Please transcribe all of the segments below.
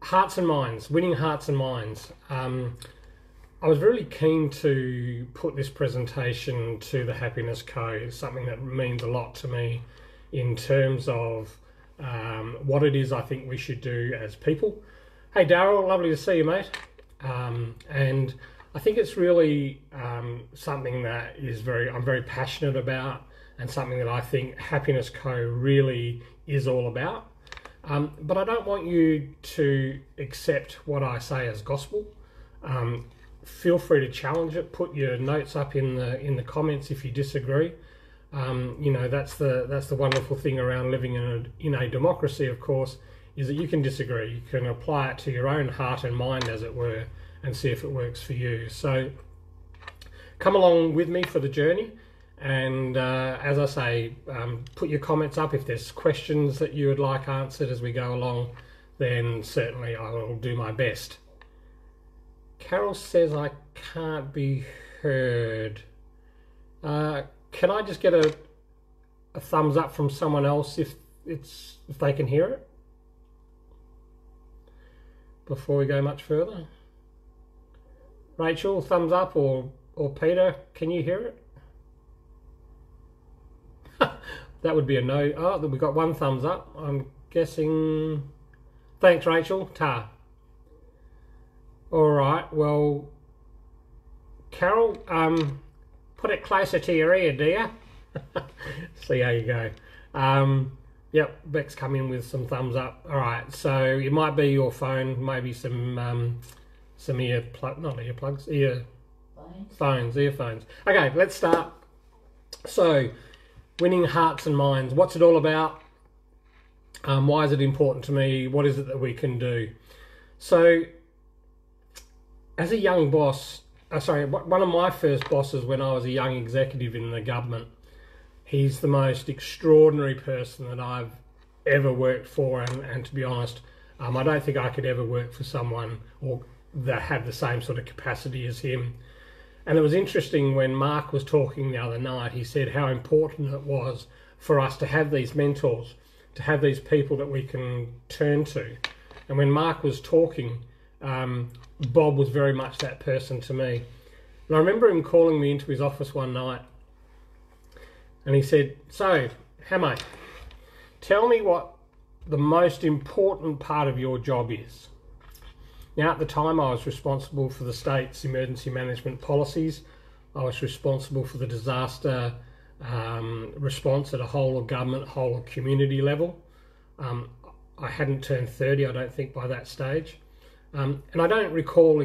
Hearts and minds, winning hearts and minds. I was really keen to put this presentation to the Happiness Co. It's something that means a lot to me in terms of what it is I think we should do as people. Hey Daryl, lovely to see you, mate. And I think it's really something that I'm very passionate about, and something that I think Happiness Co. really is all about. But I don't want you to accept what I say as gospel. Feel free to challenge it. Put your notes up in the comments if you disagree. That's the wonderful thing around living in a democracy, of course, is that you can disagree. You can apply it to your own heart and mind, as it were, and see if it works for you. So come along with me for the journey. And as I say, put your comments up. If there's questions that you would like answered as we go along, then certainly I will do my best. Carol says I can't be heard. Can I just get a thumbs up from someone else if they can hear it before we go much further? Rachel, thumbs up, or Peter, can you hear it? That would be a no. Oh, we got one thumbs up. I'm guessing. Thanks, Rachel. Ta. All right. Well, Carol, put it closer to your ear, dear. See how you go. Yep, Beck's come in with some thumbs up. All right. So it might be your phone, maybe some earphones. Okay, let's start. So, winning hearts and minds. What's it all about? Why is it important to me? What is it that we can do? So, as a young boss, one of my first bosses when I was a young executive in the government, he's the most extraordinary person that I've ever worked for, and to be honest, I don't think I could ever work for someone that had the same sort of capacity as him. And it was interesting when Mark was talking the other night, he said how important it was for us to have these mentors, to have these people that we can turn to. And when Mark was talking, Bob was very much that person to me. And I remember him calling me into his office one night, and he said, "So, Hamo, tell me what the most important part of your job is." Now, at the time, I was responsible for the state's emergency management policies. I was responsible for the disaster response at a whole of government, whole of community level. I hadn't turned 30, I don't think, by that stage. And I don't recall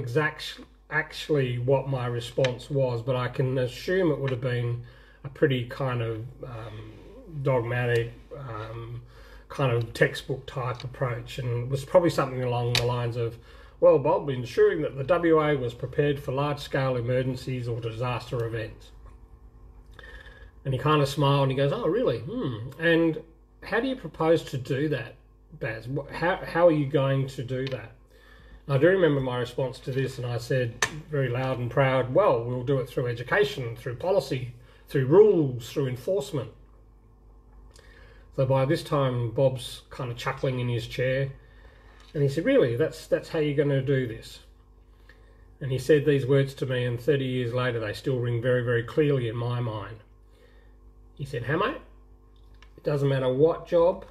actually what my response was, but I can assume it would have been a pretty kind of dogmatic, kind of textbook type approach, and it was probably something along the lines of, "Well, Bob, ensuring that the WA was prepared for large-scale emergencies or disaster events." And he kind of smiled and he goes, "Oh, really? And how do you propose to do that, Baz? How are you going to do that?" And I do remember my response to this, and I said very loud and proud, "Well, we'll do it through education, through policy, through rules, through enforcement." So by this time, Bob's kind of chuckling in his chair. And he said, "Really, that's how you're going to do this?" And he said these words to me, and 30 years later, they still ring very, very clearly in my mind. He said, "Hamo, it doesn't matter what job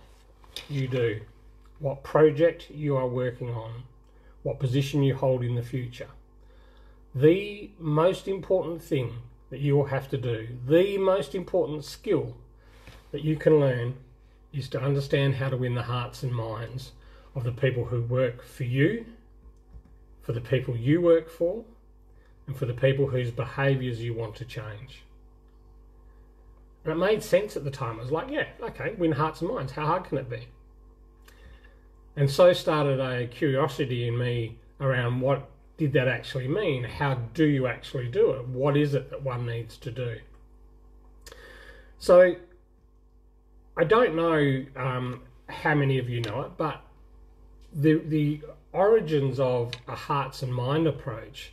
you do, what project you are working on, what position you hold in the future. The most important thing that you will have to do, the most important skill that you can learn, is to understand how to win the hearts and minds of the people who work for you, for the people you work for, and for the people whose behaviours you want to change." And it made sense at the time. I was like, yeah, okay, win hearts and minds. How hard can it be? And so started a curiosity in me around what did that actually mean? How do you actually do it? What is it that one needs to do? So I don't know how many of you know it, but the origins of a hearts and mind approach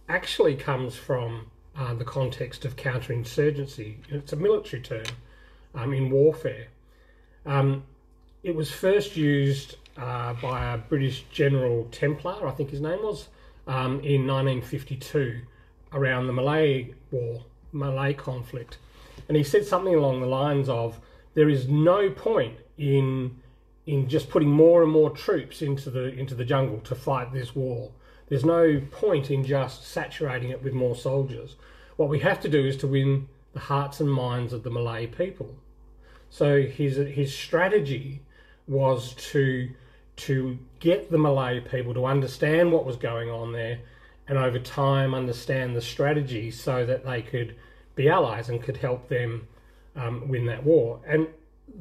actually comes from the context of counterinsurgency. It's a military term in warfare. it was first used by a British General Templar, I think his name was, in 1952 around the Malay conflict. And he said something along the lines of, there is no point in just putting more and more troops into the jungle to fight this war. There's no point in just saturating it with more soldiers. What we have to do is to win the hearts and minds of the Malay people. So his strategy was to get the Malay people to understand what was going on there, and over time understand the strategy so that they could be allies and could help them win that war. And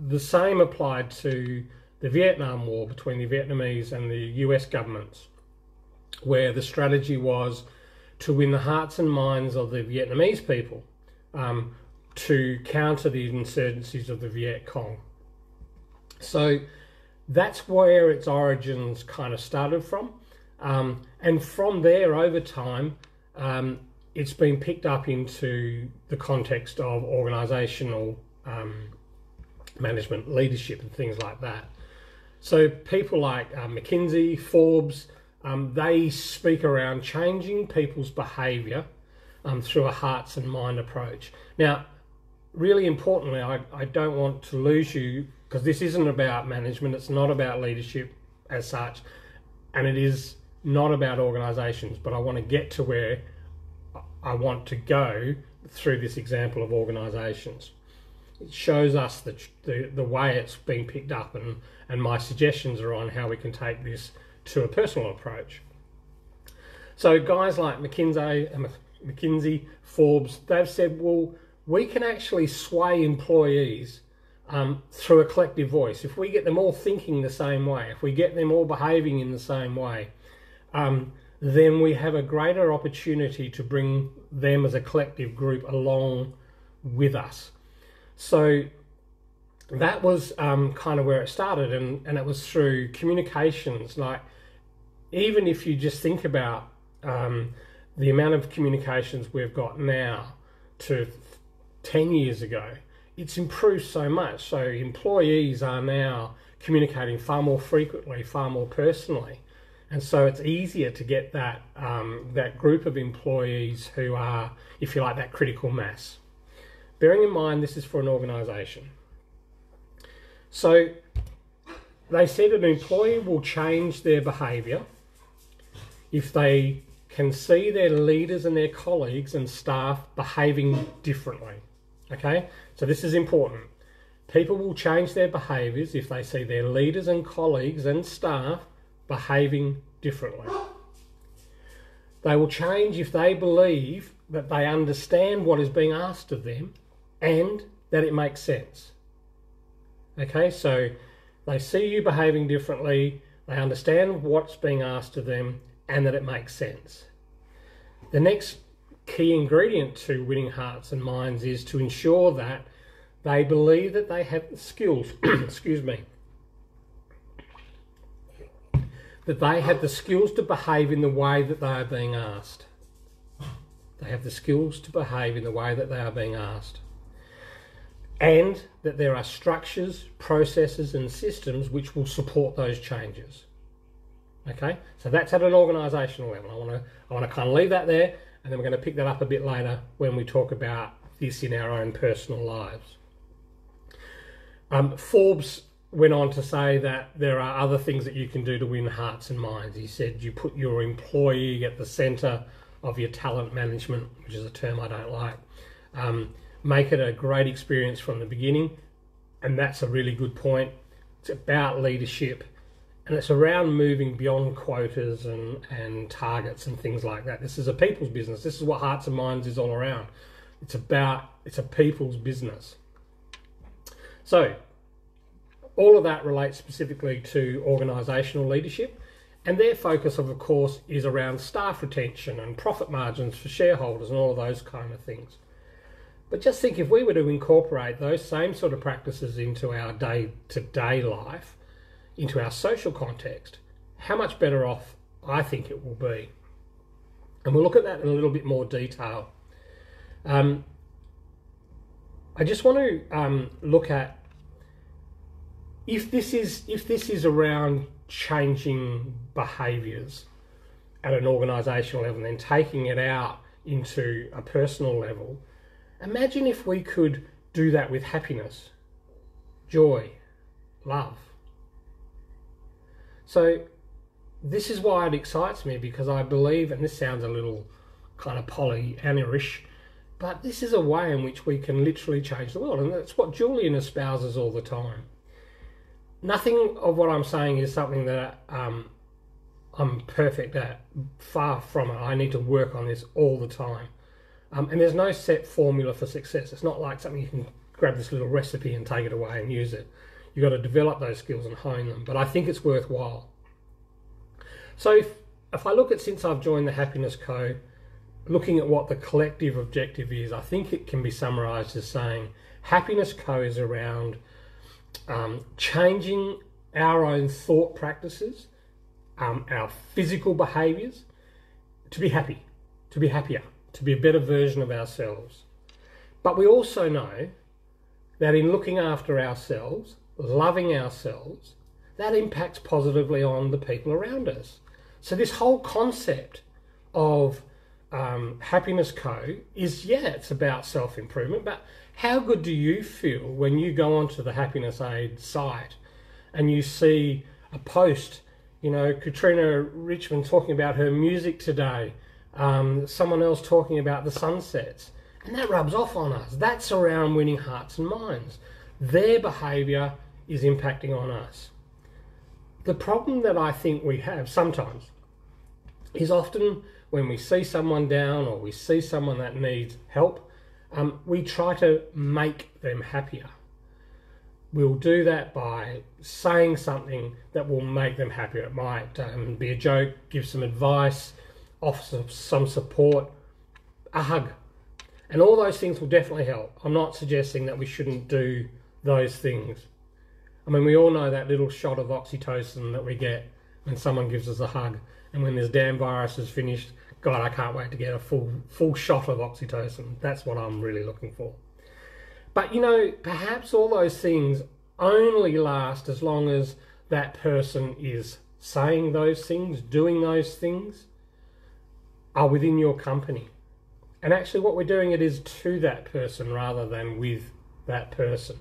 the same applied to the Vietnam War between the Vietnamese and the US governments, where the strategy was to win the hearts and minds of the Vietnamese people to counter the insurgencies of the Viet Cong. So that's where its origins kind of started from. And from there, over time, it's been picked up into the context of organisational management, leadership and things like that. So people like McKinsey, Forbes, they speak around changing people's behaviour through a hearts and mind approach. Now, really importantly, I don't want to lose you, because this isn't about management, it's not about leadership as such, and it is not about organisations, but I want to get to where I want to go through this example of organisations. It shows us the way it's being picked up, and my suggestions are on how we can take this to a personal approach. So guys like McKinsey, Forbes, they've said, well, we can actually sway employees through a collective voice. If we get them all thinking the same way, if we get them all behaving in the same way, then we have a greater opportunity to bring them as a collective group along with us. So that was kind of where it started, and it was through communications. Like, even if you just think about the amount of communications we've got now to 10 years ago, it's improved so much. So employees are now communicating far more frequently, far more personally. And so it's easier to get that group of employees who are, if you like, that critical mass. Bearing in mind this is for an organisation. So they said an employee will change their behaviour if they can see their leaders and their colleagues and staff behaving differently. Okay, so this is important. People will change their behaviours if they see their leaders and colleagues and staff behaving differently. They will change if they believe that they understand what is being asked of them and that it makes sense. Okay, so they see you behaving differently, they understand what's being asked of them, and that it makes sense. The next key ingredient to winning hearts and minds is to ensure that they believe that they have the skills, excuse me, that they have the skills to behave in the way that they are being asked. They have the skills to behave in the way that they are being asked. And that there are structures, processes and systems which will support those changes. Okay, so that's at an organisational level. I want to kind of leave that there, and then we're going to pick that up a bit later when we talk about this in our own personal lives. Forbes went on to say that there are other things that you can do to win hearts and minds. He said you put your employee at the centre of your talent management, which is a term I don't like. Make it a great experience from the beginning, and that's a really good point. It's about leadership, and it's around moving beyond quotas and targets and things like that. This is a people's business. This is what Hearts and Minds is all around. It's a people's business. So all of that relates specifically to organisational leadership, and their focus of course is around staff retention and profit margins for shareholders and all of those kind of things. But just think, if we were to incorporate those same sort of practices into our day-to-day life, into our social context, how much better off I think it will be. And we'll look at that in a little bit more detail. I just want to look at if this is around changing behaviours at an organisational level and then taking it out into a personal level, imagine if we could do that with happiness, joy, love. So this is why it excites me, because I believe, and this sounds a little kind of Pollyanna-ish, but this is a way in which we can literally change the world, and that's what Julian espouses all the time. Nothing of what I'm saying is something that I'm perfect at. Far from it. I need to work on this all the time. And there's no set formula for success. It's not like something you can grab this little recipe and take it away and use it. You've got to develop those skills and hone them. But I think it's worthwhile. So if I look at, since I've joined the Happiness Co, looking at what the collective objective is, I think it can be summarised as saying Happiness Co is around changing our own thought practices, our physical behaviours, to be happy, to be happier, to be a better version of ourselves. But we also know that in looking after ourselves, loving ourselves, that impacts positively on the people around us. So this whole concept of Happiness Co is, it's about self-improvement, but how good do you feel when you go onto the Happiness Aid site and you see a post, Katrina Richmond talking about her music today, someone else talking about the sunsets, and that rubs off on us. That's around winning hearts and minds. Their behaviour is impacting on us. The problem that I think we have sometimes is often when we see someone down or we see someone that needs help, we try to make them happier. We'll do that by saying something that will make them happier. It might be a joke, give some advice, offer some support, a hug. And all those things will definitely help. I'm not suggesting that we shouldn't do those things. I mean, we all know that little shot of oxytocin that we get when someone gives us a hug. And when this damn virus is finished, God, I can't wait to get a full shot of oxytocin. That's what I'm really looking for. But, perhaps all those things only last as long as that person is saying those things, doing those things, are within your company. And actually what we're doing it is to that person rather than with that person.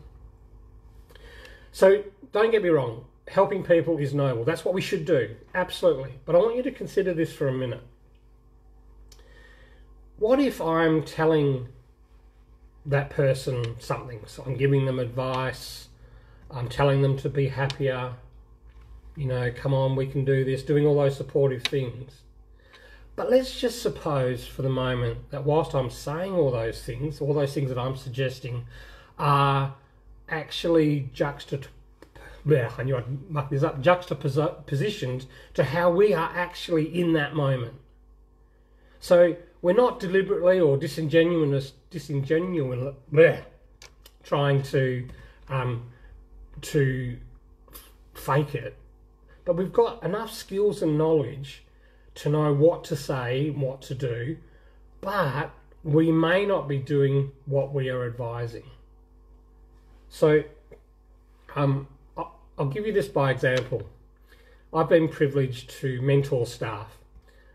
So don't get me wrong, helping people is noble. That's what we should do, absolutely. But I want you to consider this for a minute. What if I'm telling that person something? So I'm giving them advice, I'm telling them to be happier, come on, we can do this, doing all those supportive things. But let's just suppose for the moment that whilst I'm saying all those things that I'm suggesting are actually juxtapositioned to how we are actually in that moment. So we're not deliberately or disingenuous trying to fake it, but we've got enough skills and knowledge to know what to say, what to do, but we may not be doing what we are advising. So I'll give you this by example. I've been privileged to mentor staff,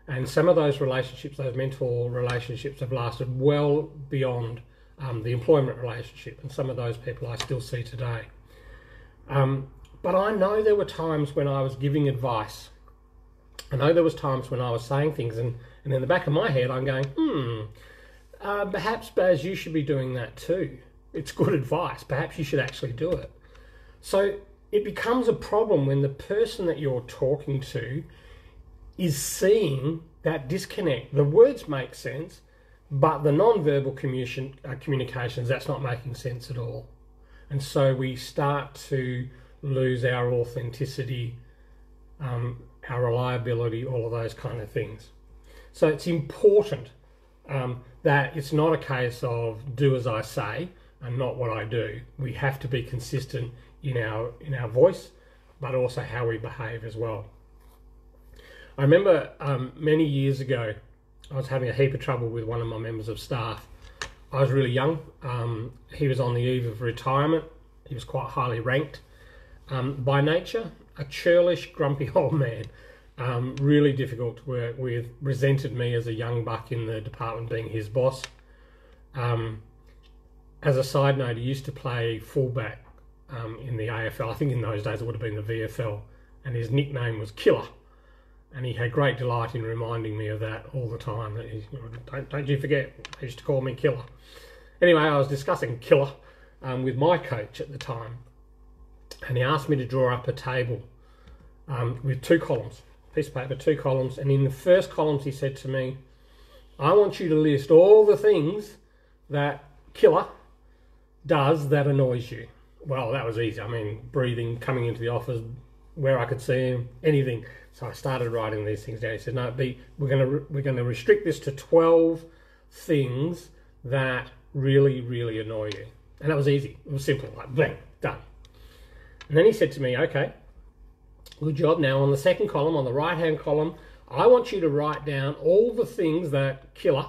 and some of those relationships, those mentor relationships, have lasted well beyond the employment relationship, and some of those people I still see today. But I know there were times when I was giving advice. I know there was times when I was saying things, and in the back of my head I'm going, perhaps Baz, you should be doing that too. It's good advice. Perhaps you should actually do it. So it becomes a problem when the person that you're talking to is seeing that disconnect. The words make sense, but the non-verbal communications, that's not making sense at all. And so we start to lose our authenticity, our reliability, all of those kind of things. So it's important that it's not a case of do as I say and not what I do. We have to be consistent in our voice, but also how we behave as well. I remember many years ago, I was having a heap of trouble with one of my members of staff. I was really young. He was on the eve of retirement. He was quite highly ranked. By nature, a churlish, grumpy old man. Really difficult to work with. Resented me as a young buck in the department being his boss. As a side note, he used to play fullback in the AFL. I think in those days it would have been the VFL, and his nickname was Killer. And he had great delight in reminding me of that all the time. That he, don't you forget, they used to call me Killer. Anyway, I was discussing Killer with my coach at the time, and he asked me to draw up a table with 2 columns, piece of paper, 2 columns. And in the first columns, he said to me, I want you to list all the things that Killer does that annoys you. Well, that was easy. I mean, breathing, coming into the office, where I could see him, anything. So I started writing these things down. He said, no, we're going to restrict this to 12 things that really, really annoy you. And that was easy. It was simple, like bang, done. And then he said to me, okay, good job. Now on the second column, on the right-hand column, I want you to write down all the things that Killer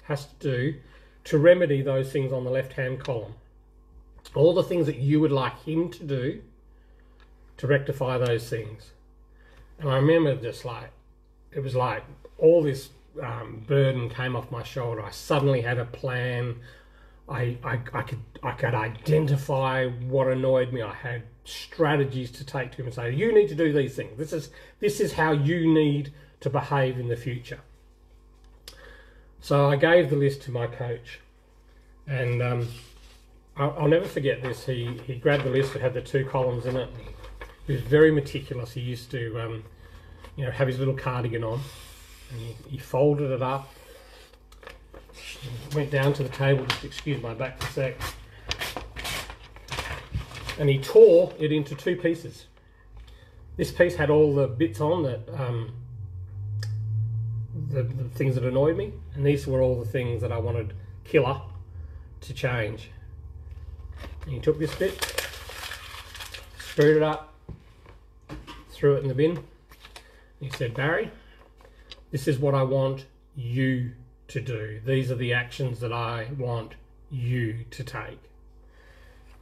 has to do to remedy those things on the left-hand column. All the things that you would like him to do to rectify those things. And I remember just like, it was like all this burden came off my shoulder. I suddenly had a plan. I could identify what annoyed me. I had strategies to take to him and say, you need to do these things. This is how you need to behave in the future. So I gave the list to my coach, and I'll never forget this. He grabbed the list that had the 2 columns in it. He was very meticulous. He used to, have his little cardigan on, and he folded it up. Went down to the table, just excuse my back for a sec, and he tore it into 2 pieces. This piece had all the bits on that, the things that annoyed me, and these were all the things that I wanted Killer to change. And he took this bit, screwed it up, threw it in the bin, and he said, Barry, this is what I want you to do. These are the actions that I want you to take.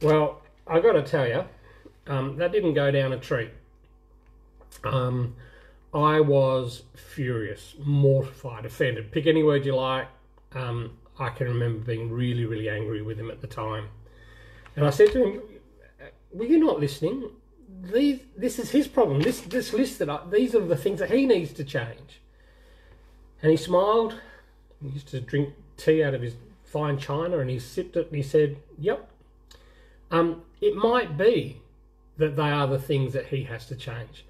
Well, I got to tell you, that didn't go down a treat. I was furious, mortified, offended. Pick any word you like. I can remember being really, really angry with him at the time. And I said to him, were you not listening? This is his problem. This list these are the things that he needs to change. And he smiled. He used to drink tea out of his fine china, and he sipped it and he said, yep. It might be that they are the things that he has to change.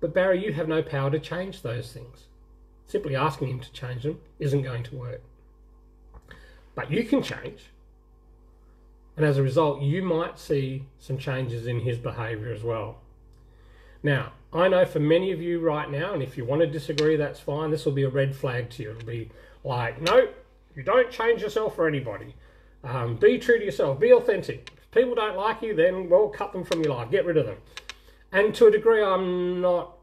But Barry, you have no power to change those things. Simply asking him to change them isn't going to work. But you can change. And as a result, you might see some changes in his behaviour as well. Now, I know for many of you right now, and if you want to disagree, that's fine. This will be a red flag to you. It'll be like, no, you don't change yourself for anybody. Be true to yourself. Be authentic. If people don't like you, then, well, cut them from your life. Get rid of them. And to a degree, I'm not...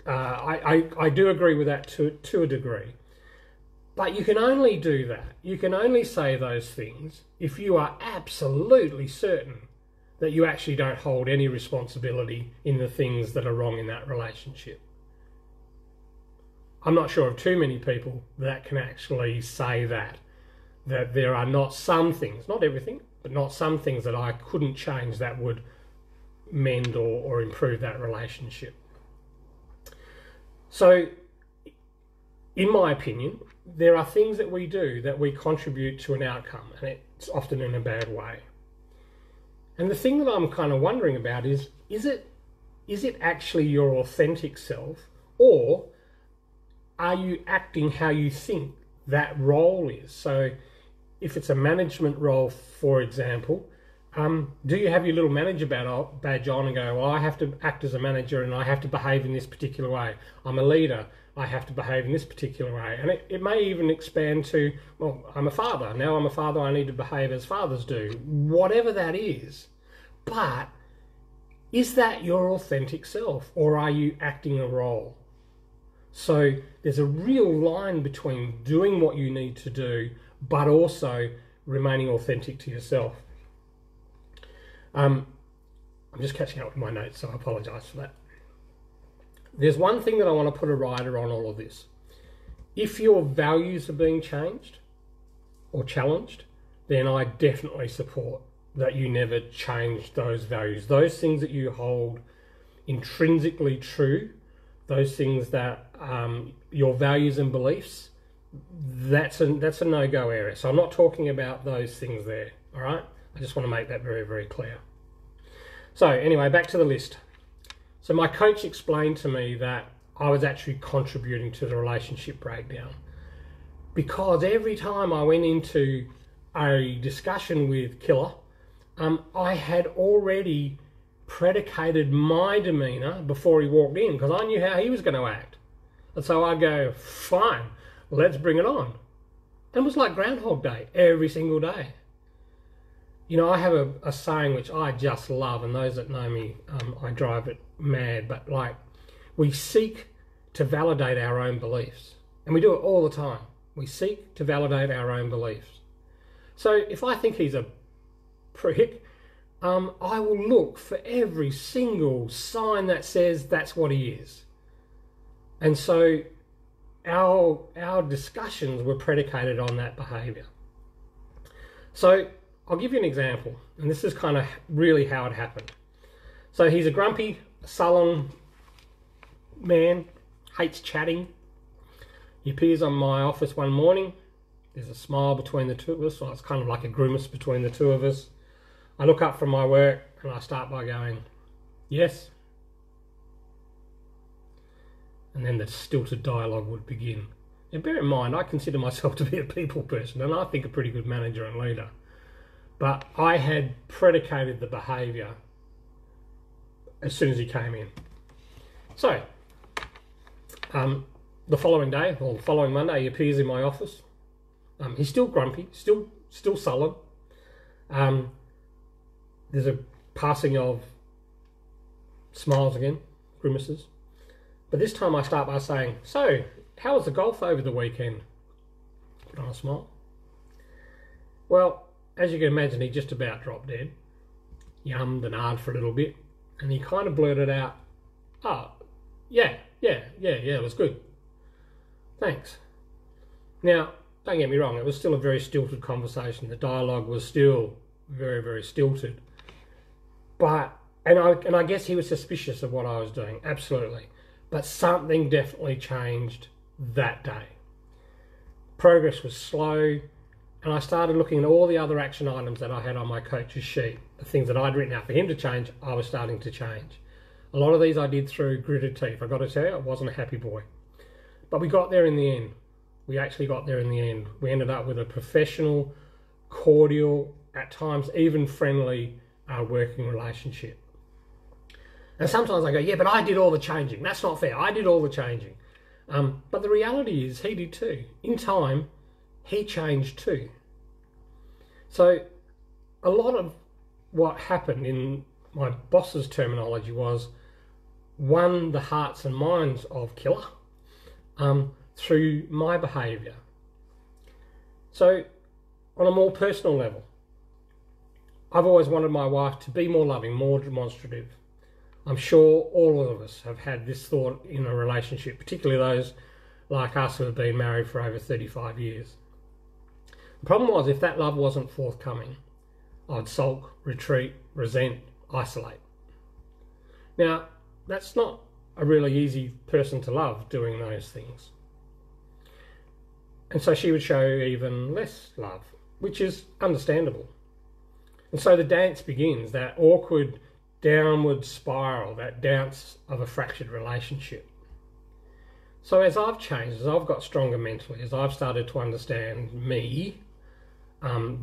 I do agree with that to a degree. But you can only do that. You can only say those things if you are absolutely certain that you actually don't hold any responsibility in the things that are wrong in that relationship. I'm not sure of too many people that can actually say that there are not some things, not everything, but not some things that I couldn't change that would mend or improve that relationship. So, in my opinion, there are things that we do that we contribute to an outcome, and it's often in a bad way. And the thing that I'm kind of wondering about is it actually your authentic self, or are you acting how you think that role is? So if it's a management role, for example, do you have your little manager badge on and go, well, I have to act as a manager and I have to behave in this particular way. I'm a leader, I have to behave in this particular way. And it may even expand to, well, I'm a father. Now I'm a father, I need to behave as fathers do. Whatever that is. But is that your authentic self, or are you acting a role? So there's a real line between doing what you need to do, but also remaining authentic to yourself. I'm just catching up with my notes, so I apologise for that. There's one thing that I want to put a rider on all of this. If your values are being changed or challenged, then I definitely support that you never change those values. Those things that you hold intrinsically true, those things that your values and beliefs, that's a no-go area. So I'm not talking about those things there, all right? I just want to make that very, very clear. So anyway, back to the list. So my coach explained to me that I was actually contributing to the relationship breakdown, because every time I went into a discussion with Killer, I had already predicated my demeanour before he walked in, because I knew how he was going to act. And so I go, fine, let's bring it on. And it was like Groundhog Day every single day. You know, I have a saying which I just love, and those that know me, I drive it mad, but like, we seek to validate our own beliefs. And we do it all the time. We seek to validate our own beliefs. So if I think he's a prick, I will look for every single sign that says that's what he is. And so our discussions were predicated on that behaviour. So I'll give you an example, and this is kind of really how it happened. So he's a grumpy, sullen man, hates chatting. He appears on my office one morning. There's a smile between the two of us, or it's kind of like a grimace between the two of us. I look up from my work and I start by going, yes. And then the stilted dialogue would begin. And bear in mind, I consider myself to be a people person, and I think a pretty good manager and leader. But I had predicated the behaviour as soon as he came in. So, the following day, or the following Monday, he appears in my office. He's still grumpy, still sullen. There's a passing of smiles again, grimaces. But this time I start by saying, so, how was the golf over the weekend? Put on a smile. Well, as you can imagine, he just about dropped dead. Yummed and ahed for a little bit. And he kind of blurted out, oh, yeah, it was good. Thanks. Now, don't get me wrong, it was still a very stilted conversation. The dialogue was still very, very stilted. But, and I guess he was suspicious of what I was doing, absolutely. But something definitely changed that day. Progress was slow, and I started looking at all the other action items that I had on my coach's sheet. The things that I'd written out for him to change, I was starting to change. A lot of these I did through gritted teeth. I got to tell you, I wasn't a happy boy. But we got there in the end. We actually got there in the end. We ended up with a professional, cordial, at times even friendly working relationship. And sometimes I go, yeah, but I did all the changing. That's not fair. I did all the changing. But the reality is he did too. In time, he changed too. So a lot of what happened, in my boss's terminology, was won the hearts and minds of Killer through my behaviour. So on a more personal level, I've always wanted my wife to be more loving, more demonstrative. I'm sure all of us have had this thought in a relationship, particularly those like us who have been married for over 35 years. The problem was, if that love wasn't forthcoming, I'd sulk, retreat, resent, isolate. Now, that's not a really easy person to love, doing those things. And so she would show even less love, which is understandable. And so the dance begins, that awkward downward spiral, that dance of a fractured relationship. So as I've changed, as I've got stronger mentally, as I've started to understand me,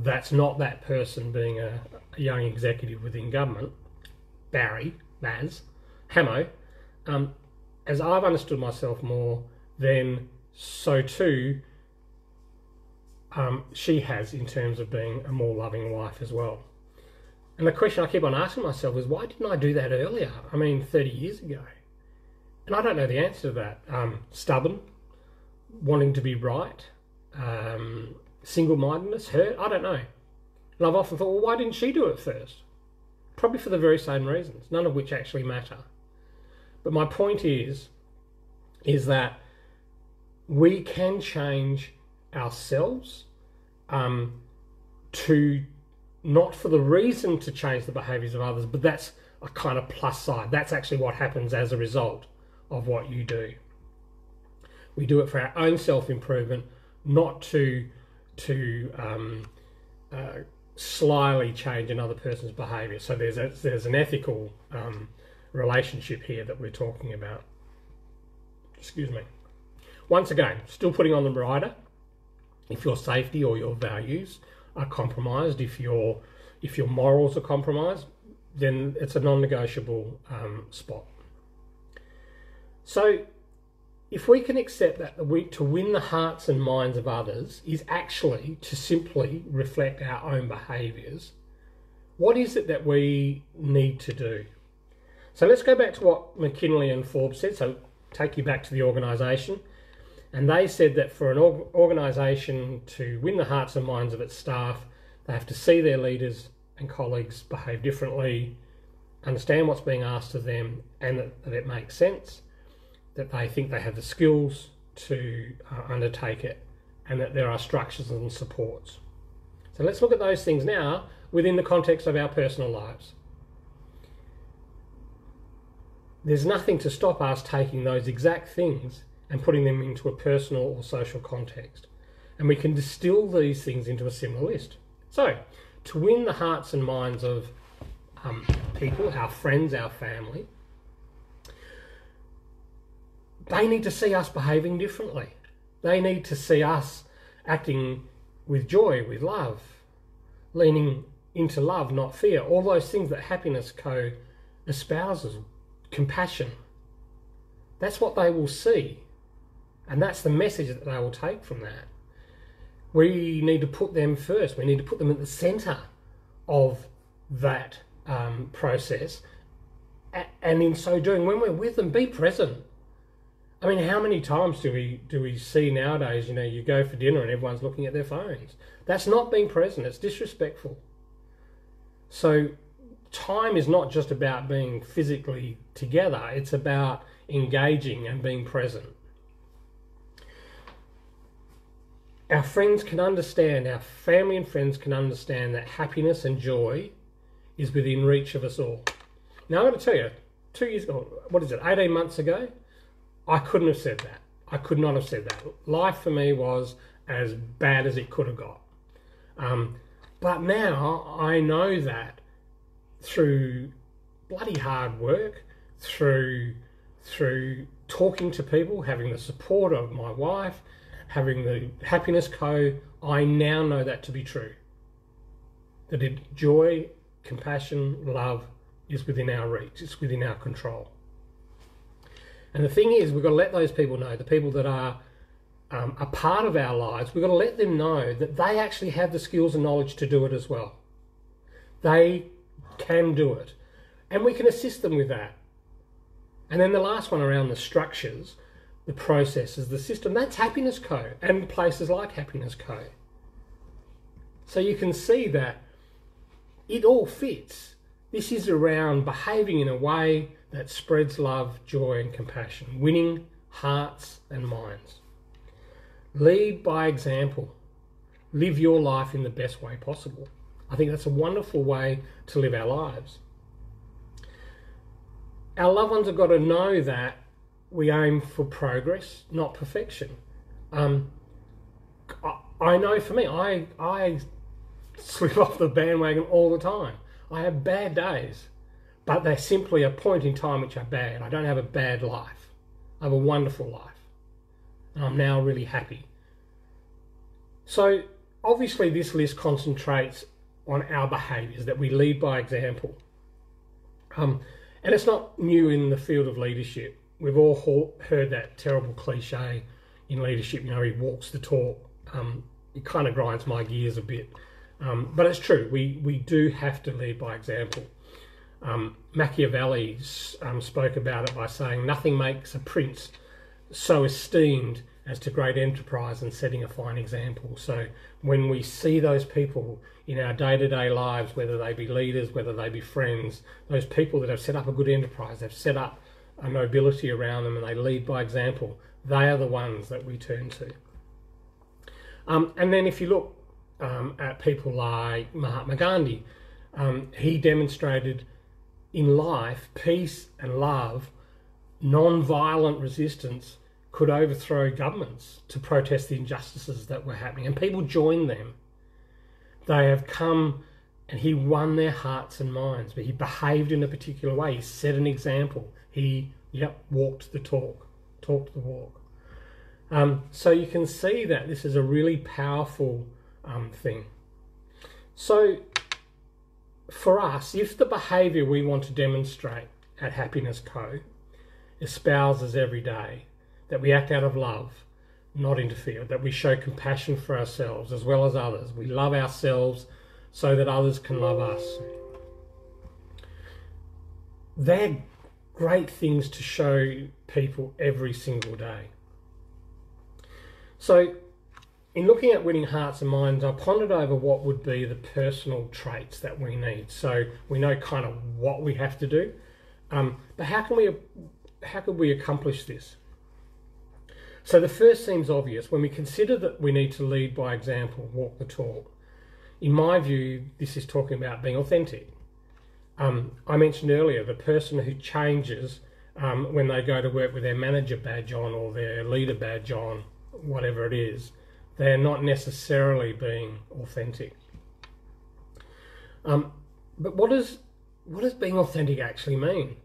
that's not that person being a young executive within government, Baz, Hamo, as I've understood myself more, then so too she has, in terms of being a more loving wife as well. And the question I keep on asking myself is, why didn't I do that earlier? 30 years ago. And I don't know the answer to that. Stubborn, wanting to be right, single-mindedness, hurt, I don't know. And I've often thought, well, why didn't she do it first? probably for the very same reasons, none of which actually matter. But my point is that we can change ourselves to not for the reason to change the behaviours of others, but that's a kind of plus side. That's actually what happens as a result of what you do. We do it for our own self-improvement, not to slyly change another person's behaviour. So there's an ethical relationship here that we're talking about. Excuse me. Once again, still putting on the rider. If your safety or your values are compromised, if your morals are compromised, then it's a non-negotiable spot. So if we can accept that to win the hearts and minds of others is actually to simply reflect our own behaviours, what is it that we need to do? So let's go back to what McKinley and Forbes said. So take you back to the organisation. And they said that for an organisation to win the hearts and minds of its staff, they have to see their leaders and colleagues behave differently, understand what's being asked of them, and that it makes sense, that they think they have the skills to undertake it, and that there are structures and supports. So let's look at those things now within the context of our personal lives. There's nothing to stop us taking those exact things and putting them into a personal or social context. And we can distill these things into a similar list. So, to win the hearts and minds of people, our friends, our family, they need to see us behaving differently. They need to see us acting with joy, with love, leaning into love, not fear. All those things that Happiness Co espouses, compassion. That's what they will see. And that's the message that they will take from that. We need to put them first. We need to put them at the centre of that process. And in so doing, when we're with them, be present. I mean, how many times do we see nowadays, you go for dinner and everyone's looking at their phones? That's not being present. It's disrespectful. So time is not just about being physically together. It's about engaging and being present. Our friends can understand, our family and friends can understand that happiness and joy is within reach of us all. Now, I'm going to tell you, 2 years ago, 18 months ago, I couldn't have said that. I could not have said that. Life for me was as bad as it could have got. But now I know that through bloody hard work, through talking to people, having the support of my wife, having the Happiness Co, I now know that to be true. That joy, compassion, love is within our reach. It's within our control. And the thing is, we've got to let those people know, the people that are a part of our lives, we've got to let them know that they actually have the skills and knowledge to do it as well. They can do it. And we can assist them with that. And then the last one around the structures, the processes, the system, that's Happiness Co and places like Happiness Co. So you can see that it all fits. This is around behaving in a way that spreads love, joy and compassion, winning hearts and minds. Lead by example. Live your life in the best way possible. I think that's a wonderful way to live our lives. Our loved ones have got to know that we aim for progress, not perfection. I know for me, I slip off the bandwagon all the time. I have bad days, but they're simply a point in time which are bad. I don't have a bad life. I have a wonderful life. And I'm now really happy. So obviously this list concentrates on our behaviours, that we lead by example. And it's not new in the field of leadership. We've all heard that terrible cliche in leadership, he walks the talk. It kind of grinds my gears a bit. But it's true, we do have to lead by example. Machiavelli spoke about it by saying, nothing makes a prince so esteemed as to great enterprise and setting a fine example. So when we see those people in our day-to-day lives, whether they be leaders, whether they be friends, those people that have set up a good enterprise, they've set up a nobility around them and they lead by example, they are the ones that we turn to. And then if you look at people like Mahatma Gandhi, he demonstrated in life peace and love, non-violent resistance could overthrow governments to protest the injustices that were happening, and people joined them. They have come, and he won their hearts and minds, but he behaved in a particular way. He set an example. He walked the talk, talked the walk. So you can see that this is a really powerful thing. So for us, if the behaviour we want to demonstrate at Happiness Co espouses every day that we act out of love, not interfere, that we show compassion for ourselves as well as others, we love ourselves so that others can love us, they're great things to show people every single day. So in looking at winning hearts and minds, I pondered over what would be the personal traits that we need. So we know kind of what we have to do, but how could we accomplish this? So the first seems obvious. When we consider that we need to lead by example, walk the talk, in my view, this is talking about being authentic. I mentioned earlier the person who changes when they go to work with their manager badge on or their leader badge on, whatever it is, they're not necessarily being authentic. But what does being authentic actually mean?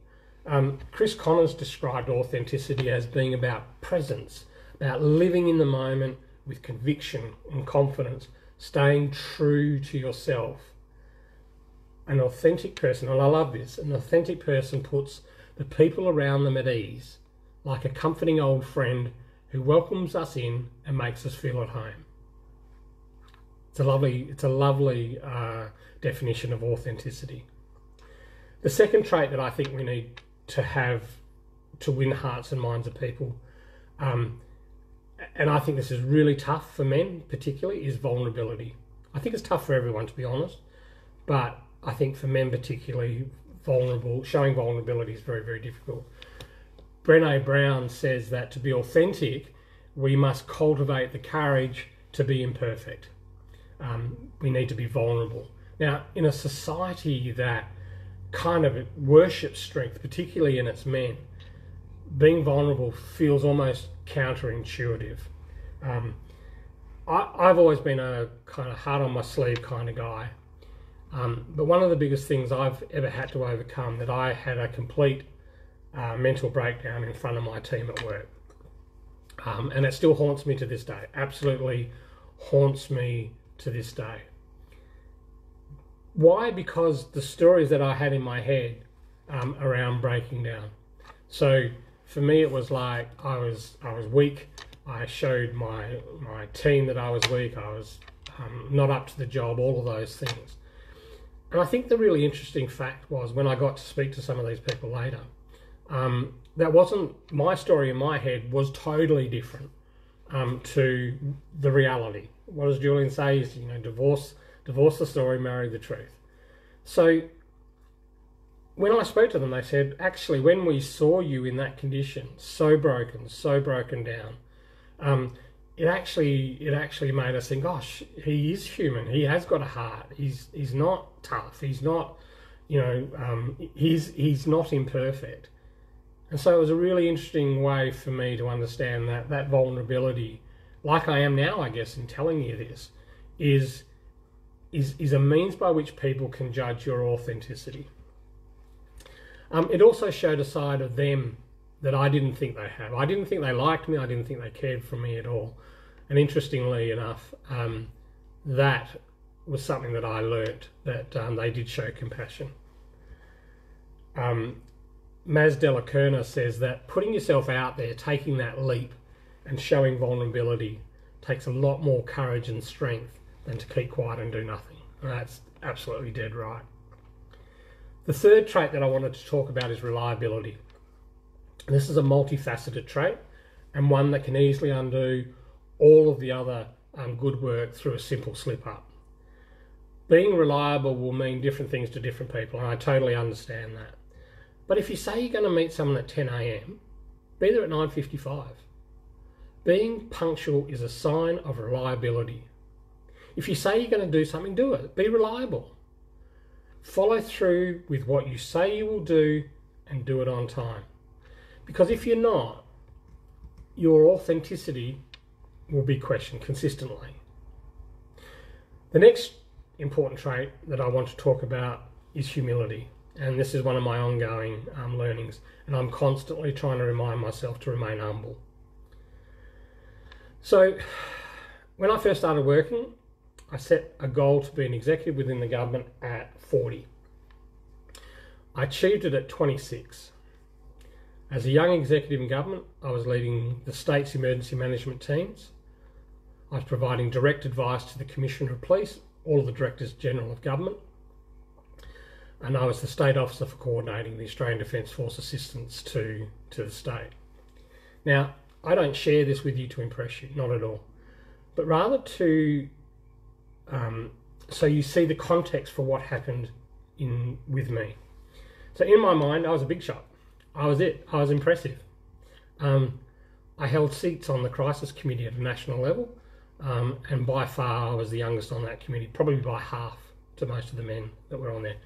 Chris Connors described authenticity as being about presence, about living in the moment with conviction and confidence, staying true to yourself. An authentic person, and I love this, an authentic person puts the people around them at ease, like a comforting old friend who welcomes us in and makes us feel at home. It's a lovely definition of authenticity. The second trait that I think we need to have to win hearts and minds of people, and I think this is really tough for men particularly, is vulnerability. I think it's tough for everyone, to be honest, but I think for men particularly, showing vulnerability is very, very difficult. Brené Brown says that to be authentic, we must cultivate the courage to be imperfect. We need to be vulnerable. Now, in a society that kind of worships strength, particularly in its men, being vulnerable feels almost counterintuitive. I've always been a kind of heart on my sleeve kind of guy. But one of the biggest things I've ever had to overcome, that I had a complete mental breakdown in front of my team at work. And it still haunts me to this day, absolutely haunts me to this day. Why? Because the stories that I had in my head around breaking down. So for me, it was like I was weak. I showed my team that I was weak. I was not up to the job, all of those things. And I think the really interesting fact was when I got to speak to some of these people later, that wasn't my story in my head, was totally different to the reality. What does Julian say? Is, divorce the story, marry the truth. So when I spoke to them, they said, actually, when we saw you in that condition, so broken down, it actually made us think, gosh, he is human. He has got a heart. He's not tough. He's not, he's not imperfect. And so it was a really interesting way for me to understand that vulnerability, like I am now, I guess, in telling you this, is a means by which people can judge your authenticity. It also showed a side of them that I didn't think they have. I didn't think they liked me. I didn't think they cared for me at all. And interestingly enough, that was something that I learnt, that they did show compassion. Maz Delacerna says that putting yourself out there, taking that leap and showing vulnerability takes a lot more courage and strength than to keep quiet and do nothing. And that's absolutely dead right. The third trait that I wanted to talk about is reliability. This is a multifaceted trait. and one that can easily undo all of the other good work through a simple slip up. Being reliable will mean different things to different people, and I totally understand that. But if you say you're going to meet someone at 10 a.m, be there at 9:55. Being punctual is a sign of reliability. If you say you're going to do something, do it. Be reliable. Follow through with what you say you will do and do it on time. Because if you're not, your authenticity will be questioned consistently. The next important trait that I want to talk about is humility. And this is one of my ongoing learnings. And I'm constantly trying to remind myself to remain humble. So when I first started working, I set a goal to be an executive within the government at 40. I achieved it at 26. As a young executive in government, I was leading the state's emergency management teams. I was providing direct advice to the Commissioner of Police, all of the Directors General of Government, and I was the State Officer for coordinating the Australian Defence Force assistance to the state. Now, I don't share this with you to impress you, not at all, but rather to so you see the context for what happened with me. So in my mind, I was a big shot. I was it. I was impressive. I held seats on the crisis committee at a national level, and by far I was the youngest on that committee, probably by half to most of the men that were on there.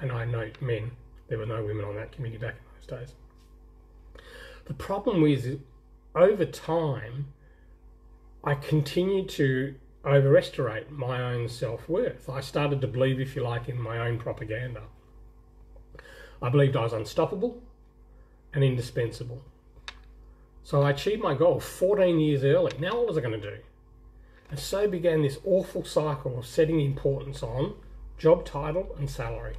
And I note men, there were no women on that committee back in those days. The problem is, over time, I continued to overestimate my own self-worth. I started to believe, if you like, in my own propaganda. I believed I was unstoppable and indispensable. So I achieved my goal 14 years early. Now what was I going to do? And so began this awful cycle of setting importance on job title and salary.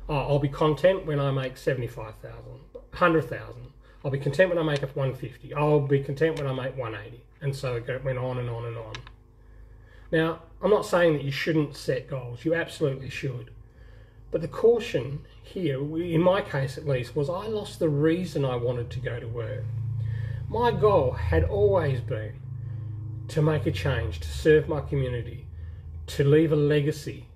Oh, I'll be content when I make 75,000, 100,000. I'll be content when I make 150. I'll be content when I make 180. And so it went on and on and on. Now, I'm not saying that you shouldn't set goals. You absolutely should. But the caution here, in my case at least, was I lost the reason I wanted to go to work. My goal had always been to make a change, to serve my community, to leave a legacy.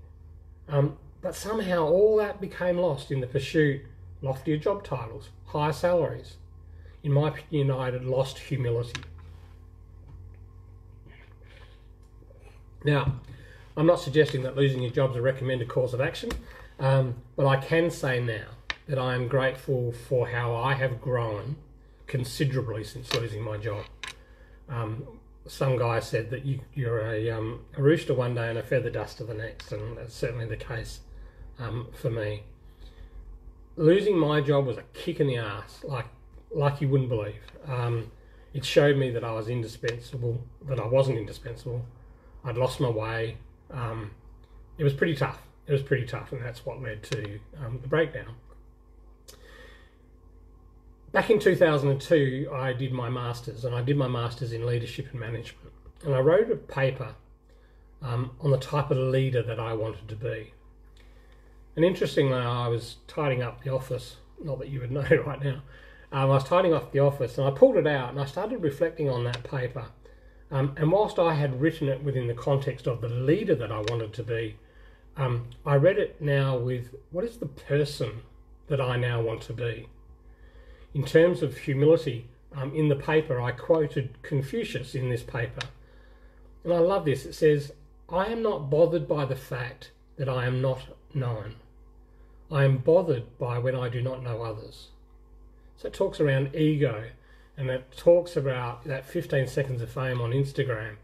But somehow all that became lost in the pursuit of loftier job titles, higher salaries. In my opinion, I had lost humility. Now, I'm not suggesting that losing your job is a recommended course of action, but I can say now that I am grateful for how I have grown considerably since losing my job. Some guy said that you're a rooster one day and a feather duster the next, and that's certainly the case for me. Losing my job was a kick in the ass, like you wouldn't believe. It showed me that I was indispensable, that I wasn't indispensable. I'd lost my way. It was pretty tough. And that's what led to the breakdown. Back in 2002, I did my Masters, and I did my Masters in Leadership and Management. And I wrote a paper on the type of leader that I wanted to be. And interestingly, I was tidying up the office, not that you would know right now. I was tidying up the office, and I pulled it out, and I started reflecting on that paper. And whilst I had written it within the context of the leader that I wanted to be, I read it now with, what is the person that I now want to be? In terms of humility, in the paper, I quoted Confucius in this paper. And I love this. It says, I am not bothered by the fact that I am not known. I am bothered by when I do not know others. So it talks around ego, and it talks about that 15 seconds of fame on Instagram.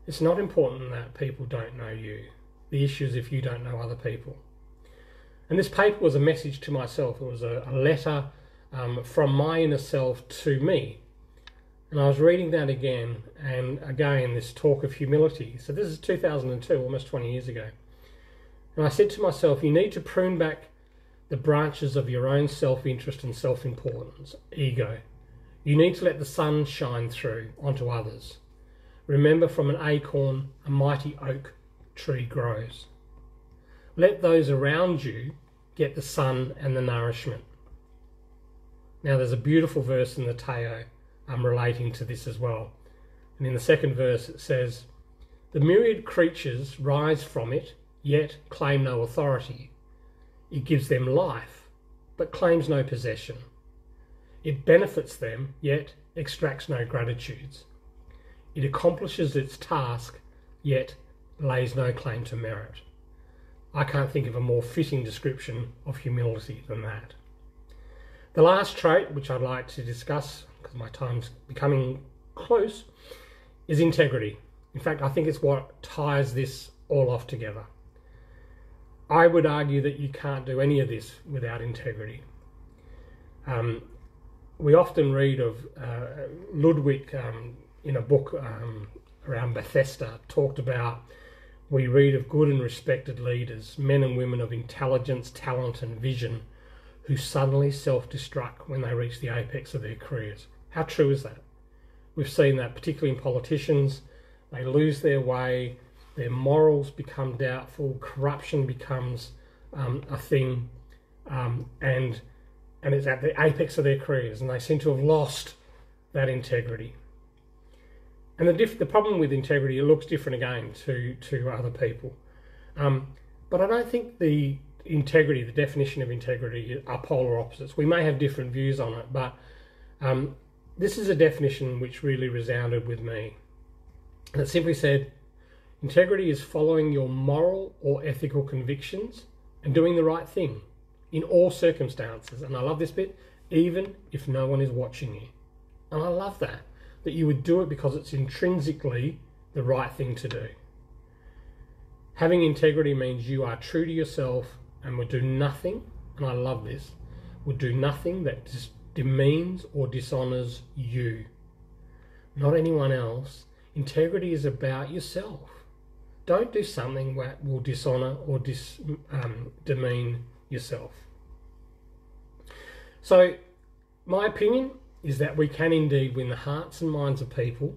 It's not important that people don't know you. The issue is if you don't know other people. And this paper was a message to myself. It was a letter from my inner self to me. And I was reading that again, and again, this talk of humility. So this is 2002, almost 20 years ago. And I said to myself, you need to prune back the branches of your own self-interest and self-importance, ego. You need to let the sun shine through onto others. Remember, from an acorn, a mighty oak tree grows. Let those around you get the sun and the nourishment. Now there's a beautiful verse in the Tao relating to this as well. And in the second verse it says, "The myriad creatures rise from it, yet claim no authority. It gives them life, but claims no possession. It benefits them, yet extracts no gratitudes. It accomplishes its task, yet lays no claim to merit." I can't think of a more fitting description of humility than that. The last trait, which I'd like to discuss, because my time's becoming close, is integrity. In fact, I think it's what ties this all off together. I would argue that you can't do any of this without integrity. We often read of Ludwig in a book around Bethesda, talked about, we read of good and respected leaders, men and women of intelligence, talent and vision, who suddenly self-destruct when they reach the apex of their careers. How true is that? We've seen that particularly in politicians. They lose their way, their morals become doubtful, corruption becomes a thing, and it's at the apex of their careers, and they seem to have lost that integrity. And the problem with integrity, it looks different again to other people. But I don't think the definition of integrity are polar opposites. We may have different views on it, but this is a definition which really resounded with me. And it simply said, integrity is following your moral or ethical convictions and doing the right thing in all circumstances. And I love this bit, even if no one is watching you. And I love that you would do it because it's intrinsically the right thing to do. Having integrity means you are true to yourself and would do nothing, and I love this, would do nothing that demeans or dishonours you, not anyone else. Integrity is about yourself. Don't do something that will dishonour or demean yourself. So, my opinion is that we can indeed win the hearts and minds of people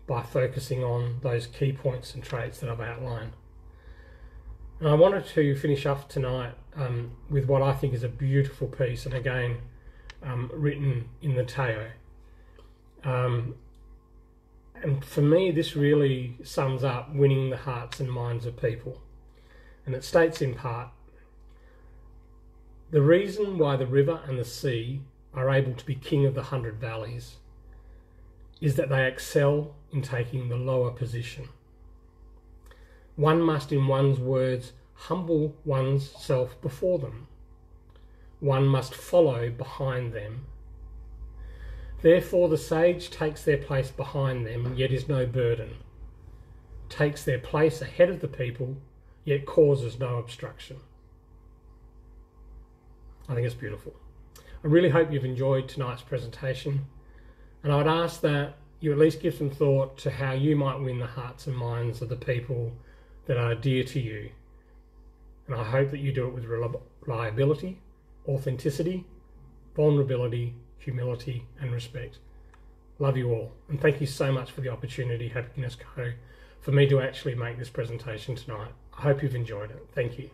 by focusing on those key points and traits that I've outlined. And I wanted to finish off tonight with what I think is a beautiful piece, and again, written in the Tao. And for me, this really sums up winning the hearts and minds of people. And it states in part, "The reason why the river and the sea are able to be king of the 100 valleys is that they excel in taking the lower position. One must, in one's words, humble one's self before them. One must follow behind them. Therefore the sage takes their place behind them, yet is no burden, takes their place ahead of the people, yet causes no obstruction." I think it's beautiful. I really hope you've enjoyed tonight's presentation, and I would ask that you at least give some thought to how you might win the hearts and minds of the people that are dear to you. And I hope that you do it with reliability, authenticity, vulnerability, humility and respect. Love you all, and thank you so much for the opportunity, Happiness Co, for me to actually make this presentation tonight. I hope you've enjoyed it. Thank you.